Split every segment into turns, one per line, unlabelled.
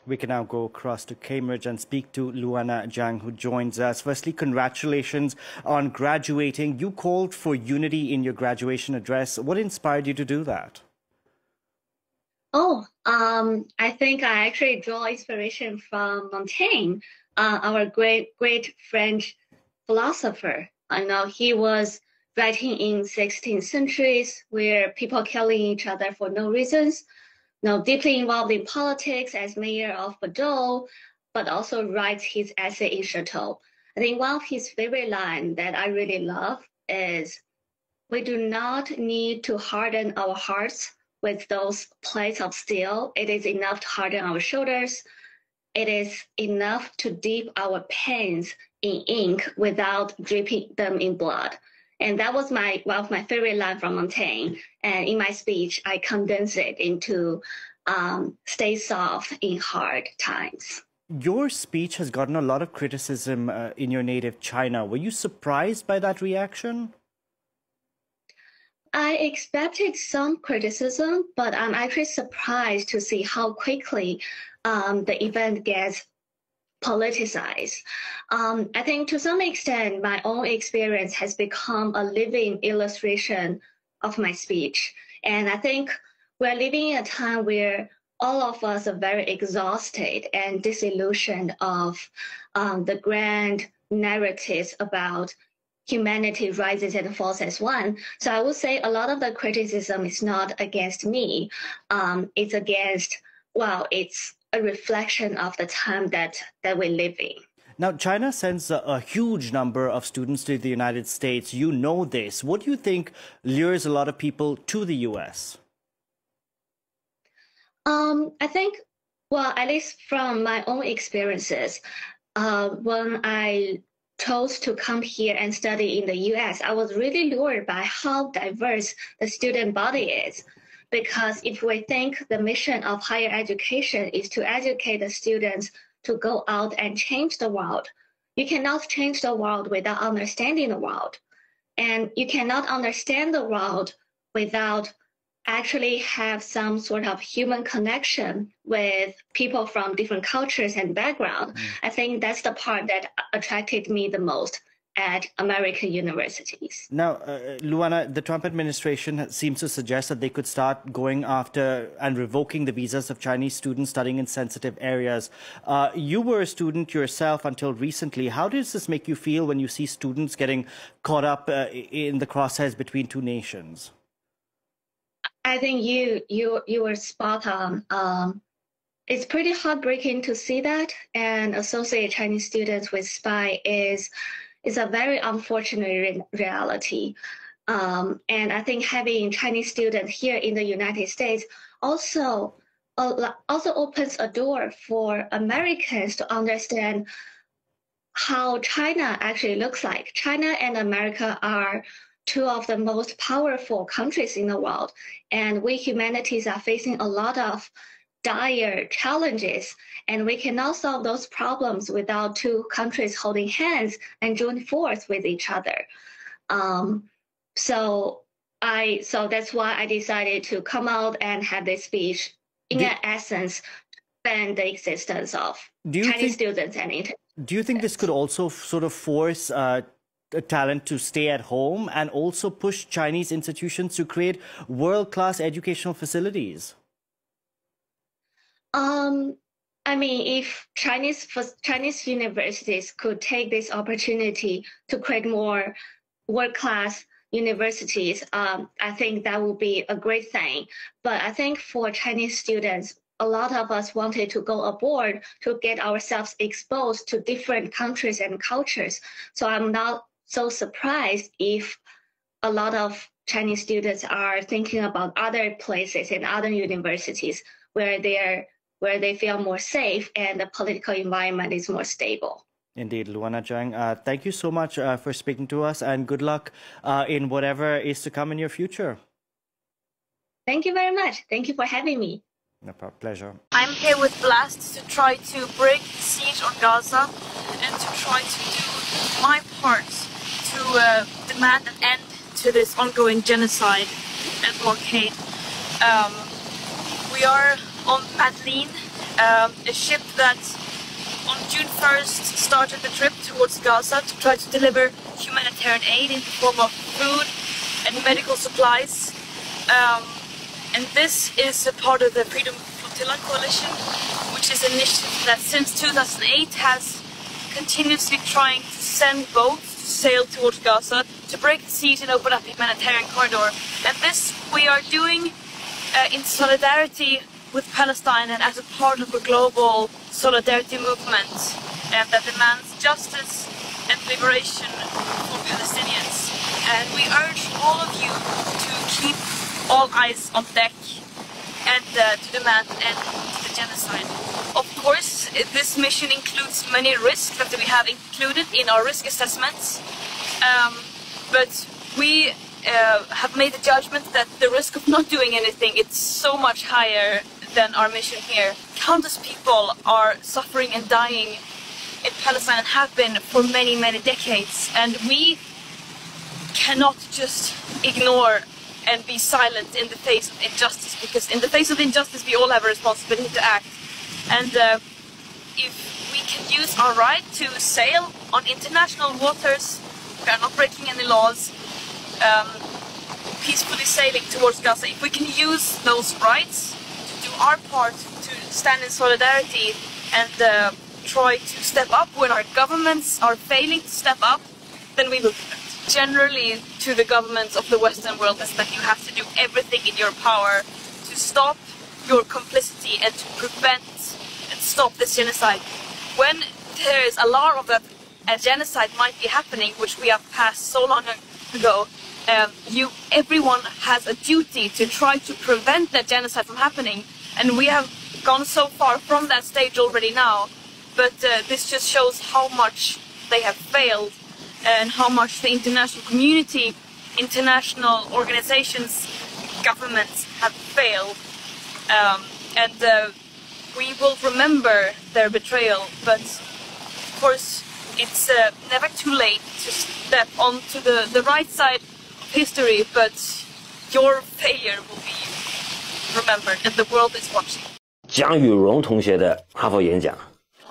We can now go across to Cambridge and speak to Luana Zhang, who joins us. Firstly, congratulations on graduating. You called for unity in your graduation address. What inspired you to do that?
I think I actually draw inspiration from Montaigne, our great French philosopher. I know he was writing in 16th centuries where people killing each other for no reasons. Deeply involved in politics as mayor of Bordeaux, but also writes his essay in Chateau. I think one of his favorite lines that I really love is, "We do not need to harden our hearts with those plates of steel. It is enough to harden our shoulders. It is enough to dip our pens in ink without dripping them in blood." And that was one of my favorite lines from Montaigne. And in my speech, I condense it into stay soft in hard times.
Your speech has gotten a lot of criticism in your native China. Were you surprised by that reaction?
I expected some criticism, but I'm actually surprised to see how quickly the event gets politicized. I think to some extent, my own experience has become a living illustration of my speech. And I think we're living in a time where all of us are very exhausted and disillusioned of the grand narratives about humanity rises and falls as one. So I would say a lot of the criticism is not against me. It's against, it's a reflection of the time that we live in.
Now, China sends a huge number of students to the United States. You know this. What do you think lures a lot of people to the U.S.?
I think, at least from my own experiences, when I chose to come here and study in the U.S., I was really lured by how diverse the student body is. Because if we think the mission of higher education is to educate the students to go out and change the world, you cannot change the world without understanding the world. And you cannot understand the world without actually have some sort of human connection with people from different cultures and background. I think that's the part that attracted me the most at American universities.
Now, Luana, the Trump administration seems to suggest that they could start going after and revoking the visas of Chinese students studying in sensitive areas. You were a student yourself until recently. How does this make you feel when you see students getting caught up in the crosshairs between two nations?
I think you were spot on. It's pretty heartbreaking to see that, and associate Chinese students with spy is a very unfortunate reality. And I think having Chinese students here in the United States also opens a door for Americans to understand how China actually looks like. China and America are two of the most powerful countries in the world, and we humanities are facing a lot of dire challenges, and we cannot solve those problems without two countries holding hands and join force with each other. So that's why I decided to come out and have this speech. In essence, ban the existence of Chinese students and international.
Do you think this could also sort of force talent to stay at home and also push Chinese institutions to create world-class educational facilities?
I mean, if Chinese universities could take this opportunity to create more world-class universities, I think that would be a great thing. But I think for Chinese students, a lot of us wanted to go abroad to get ourselves exposed to different countries and cultures. So I'm not so surprised if a lot of Chinese students are thinking about other places and other universities where they feel more safe and the political environment is more stable.
Indeed, Luana Zhang, thank you so much for speaking to us, and good luck in whatever is to come in your future.
Thank you very much. Thank you for having me.
No problem. Pleasure.
I'm here with Blast to try to break the siege on Gaza and to try to do my part to demand an end to this ongoing genocide and blockade. We are on Madeleine, a ship that on June 1st started the trip towards Gaza to try to deliver humanitarian aid in the form of food and medical supplies. And this is a part of the Freedom Flotilla Coalition, which is an initiative that since 2008 has continuously trying to send boats to sail towards Gaza to break the siege and open up a humanitarian corridor. And this we are doing in solidarity with Palestine and as a part of a global solidarity movement that demands justice and liberation for Palestinians. And we urge all of you to keep all eyes on deck and to demand an end to the genocide. Of course, this mission includes many risks that we have included in our risk assessments, but we have made the judgment that the risk of not doing anything is so much higher than our mission here. Countless people are suffering and dying in Palestine and have been for many, many decades, and we cannot just ignore and be silent in the face of injustice, because in the face of injustice we all have a responsibility to act. And if we can use our right to sail on international waters, we are not breaking any laws, peacefully sailing towards Gaza, if we can use those rights to do our part to stand in solidarity and try to step up when our governments are failing to step up, then we will do that. Generally, to the governments of the Western world, is that you have to do everything in your power to stop your complicity and to prevent and stop this genocide. When there is alarm of that a genocide might be happening, which we have passed so long ago, everyone has a duty to try to prevent that genocide from happening, and we have gone so far from that stage already now. But this just shows how much they have failed and how much the international community, international organizations, governments have failed. And we will remember their betrayal, but of course it's never too late to step onto the right side of history, but your failure will be remembered and the world is watching.
蒋雨融同学的哈佛演讲，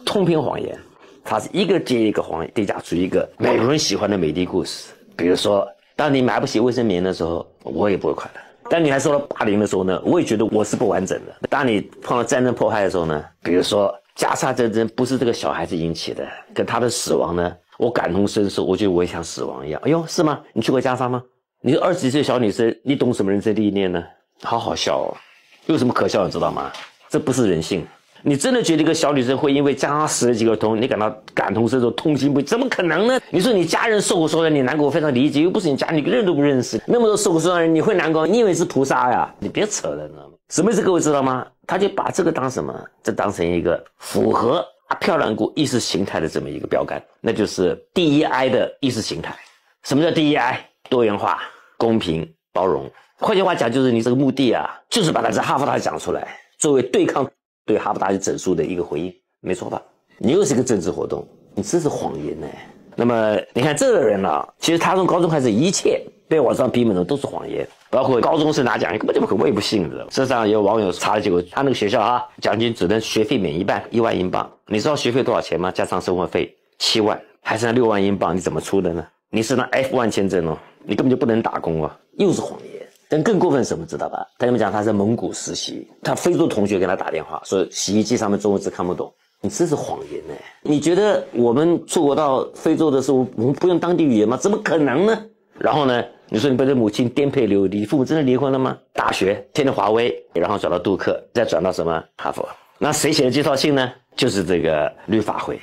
通篇谎言，他是一个接一个谎言叠加出一个美国人喜欢的美丽故事。比如说，当你买不起卫生棉的时候，我也不会快乐；当你还受到霸凌的时候呢，我也觉得我是不完整的；当你碰到战争迫害的时候呢，比如说加沙战争不是这个小孩子引起的，跟他的死亡呢，我感同身受，我觉得我也像死亡一样。哎呦，是吗？你去过加沙吗？你是20几岁小女生，你懂什么人生历练呢？好好笑哦，有什么可笑的知道吗？这不是人性。你真的觉得一个小女生会因为加沙死了几个童，你感同身受，痛心不已？怎么可能呢？你说你家人受过伤害，你难过，我非常理解，又不是你家，你认都不认识，那么多受过伤害的人，你会难过？你以为是菩萨呀？你别扯了，你知道吗？什么意思？各位知道吗？他就把这个当什么？这当成一个符合漂亮国意识形态的这么一个标杆，那就是DEI 的意识形态。什么叫 DEI？ 多元化、公平、包容。换句话讲，就是你这个目的啊，就是把它在哈佛大学讲出来，作为对抗对哈佛大学整数的一个回应，没错吧？你又是一个政治活动，你这是谎言呢。那么你看这个人啊，其实他从高中开始一切被往上批评的都是谎言，包括高中生拿奖，根本就不可，我也不信的。事实上有网友查了结果，他那个学校啊，奖金只能学费免一半，1万英镑。你知道学费多少钱吗？加上生活费7万，还剩下6万英镑，你怎么出的呢？你是拿 F1 签证哦，你根本就不能打工啊，又是谎言。但更过分什么知道吧？他们讲他在蒙古实习，他非洲同学给他打电话说洗衣机上面中文字看不懂，你这是谎言呢。你觉得我们出国到非洲的时候，我们不用当地语言吗？怎么可能呢？然后呢，你说你被你母亲颠沛流离，父母真的离婚了吗？大学天天华为，然后转到杜克，再转到什么哈佛？那谁写的介绍信呢？就是这个律法会，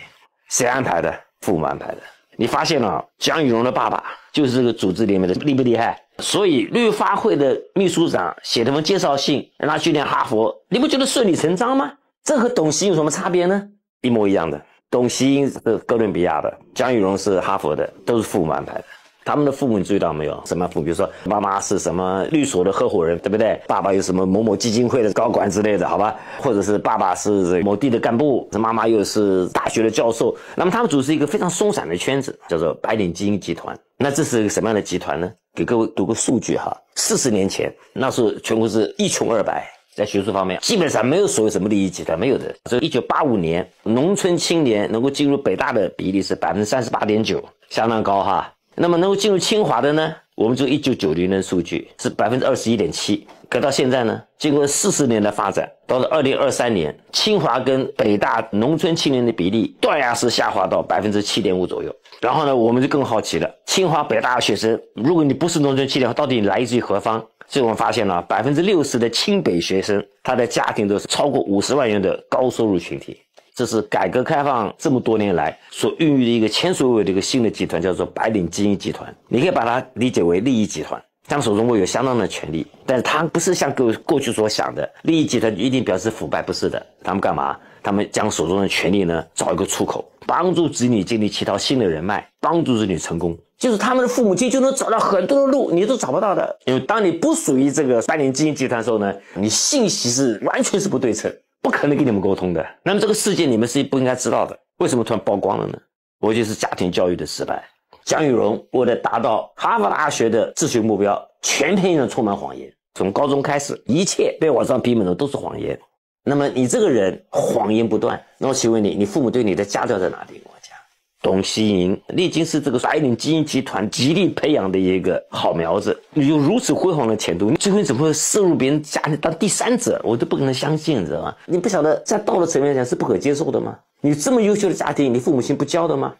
谁安排的？父母安排的。你发现了，蒋雨融的爸爸就是这个组织里面的，厉不厉害？所以律法会的秘书长写了封介绍信让他去念哈佛，你不觉得顺理成章吗？这和董希英有什么差别呢？一模一样的。董希英是哥伦比亚的，蒋雨融是哈佛的，都是父母安排的。他们的父母你注意到没有？什么父母？比如说妈妈是什么律所的合伙人，对不对？爸爸有什么某某基金会的高管之类的，好吧？或者是爸爸是某地的干部，妈妈又是大学的教授。那么他们组织一个非常松散的圈子，叫做白领精英集团。那这是一个什么样的集团呢？给各位读个数据哈，40年前那时候全国是一穷二白，在学术方面基本上没有所谓什么利益集团，没有的。所以1985年农村青年能够进入北大的比例是38.9%，相当高哈。那么能够进入清华的呢，我们就1990年的数据是21.7%，可到现在呢，经过40年的发展，到了2023年，清华跟北大农村青年的比例断崖式下滑到7.5%左右。然后呢，我们就更好奇了，清华北大的学生，如果你不是农村青年，到底你来自于何方？所以我们发现了60%的清北学生，他的家庭都是超过50万元的高收入群体。这是改革开放这么多年来所孕育的一个前所未有的一个新的集团，叫做白领精英集团。你可以把它理解为利益集团，他们手中握有相当的权利，但是他不是像过去所想的利益集团一定表示腐败，不是的。他们干嘛？他们将手中的权利呢找一个出口，帮助子女建立其他新的人脉，帮助子女成功。就是他们的父母亲就能找到很多的路，你都找不到的。因为当你不属于这个白领精英集团的时候呢，你信息是完全是不对称，不可能跟你们沟通的。那么这个事件你们是不应该知道的，为什么突然曝光了呢？我觉得是家庭教育的失败。蒋雨蓉为了达到哈佛大学的自学目标，全篇上充满谎言。从高中开始，一切被往上批本的都是谎言。那么你这个人谎言不断，那我请问你父母对你的家教在哪里？我讲董希莹历经是这个白领精英集团极力培养的一个好苗子，你有如此辉煌的前途，你最后怎么会涉入别人家里当第三者？我都不可能相信，你知道吗？你不晓得在道德层面讲是不可接受的吗？你这么优秀的家庭，你父母亲不教的吗？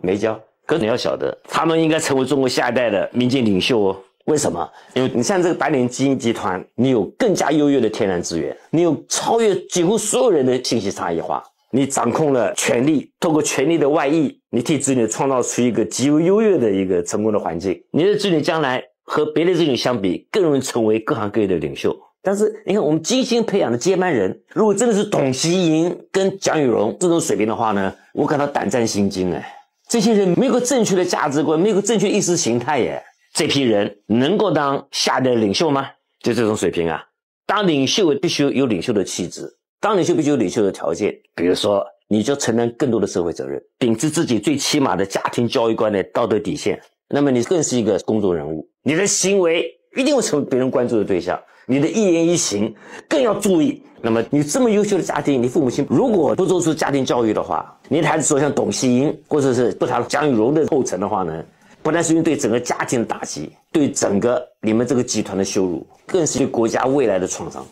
没教。可是你要晓得，他们应该成为中国下一代的民间领袖哦。为什么？因为你像这个白领精英集团，你有更加优越的天然资源，你有超越几乎所有人的信息差异化，你掌控了权力，透过权力的外溢，你替子女创造出一个极为优越的一个成功的环境。你的子女将来和别的子女相比，更容易成为各行各业的领袖。但是你看，我们精心培养的接班人，如果真的是董希莹跟蒋雨蓉这种水平的话呢，我感到胆战心惊哎。这些人没有个正确的价值观，没有个正确意识形态耶。这批人能够当下一代的领袖吗？就这种水平啊。当领袖必须有领袖的气质，当领袖必须有领袖的条件。比如说，你就承担更多的社会责任，秉持自己最起码的家庭教育观的道德底线。那么你更是一个公众人物，你的行为一定会成为别人关注的对象，你的一言一行更要注意。那么你这么优秀的家庭，你父母亲如果不做出家庭教育的话，你的孩子走向董希莹或者是不谈蒋雨蓉的后尘的话呢，不但是对整个家庭的打击，对整个你们这个集团的羞辱，更是对国家未来的创伤。